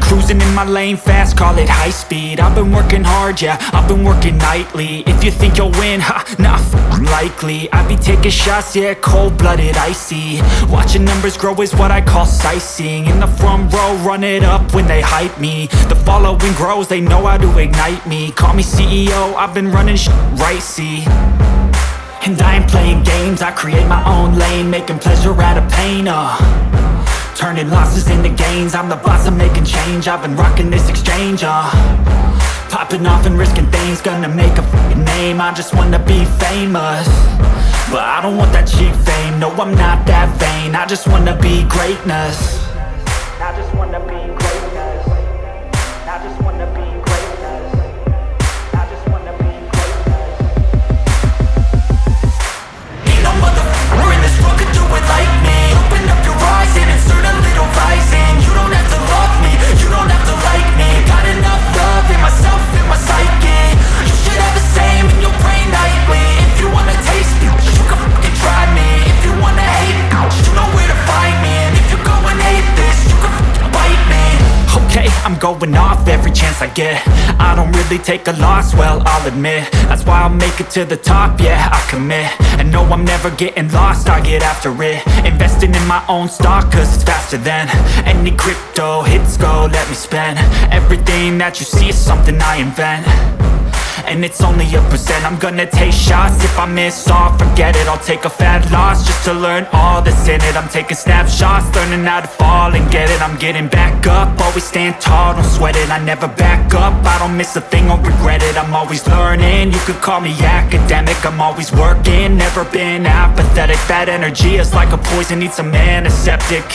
Cruising in my lane fast, call it high speed. I've been working hard, yeah, I've been working nightly. If you think you'll win, ha, nah, likely. I be taking shots, yeah, cold-blooded, icy. Watching numbers grow is what I call sightseeing. In the front row, run it up when they hype me. The following grows, they know how to ignite me. Call me CEO, I've been running right, see. And I ain't playing games, I create my own lane, making pleasure out of pain, turning losses into gains. I'm the boss, I'm making change. I've been rocking this exchange, popping off and risking things. Gonna make a f***ing name. I just wanna be famous, but I don't want that cheap fame. No, I'm not that vain. I just wanna be greatness. I just wanna be greatness. I just wanna be greatness. I just wanna be greatness. Ain't no motherfucker in this world could do it like me. Open up your eyes and insert a little rising. You don't have to love me, you don't have to like me. Got enough love in myself, in my psyche. You should have the same in your brain nightly. If you wanna taste me, you can fucking try me. If you wanna hate me, you know where to find me. And if you go and hate this, you can fucking bite me. Okay, I'm going off every chance I get. I don't really take a loss, well, I'll admit. That's why I'll make it to the top, yeah, I commit. And no, I'm never getting lost, I get after it. Investing in my own stock, cause it's faster than any crypto hits go, let me spend. Everything that you see is something I invent, and it's only a percent. I'm gonna take shots, if I miss all, forget it. I'll take a fat loss just to learn all that's in it. I'm taking snapshots, learning how to fall and get it. I'm getting back up, always stand tall, don't sweat it. I never back up, I don't miss a thing or regret it. I'm always learning, you could call me academic. I'm always working, never been apathetic. That energy is like a poison, needs some antiseptic.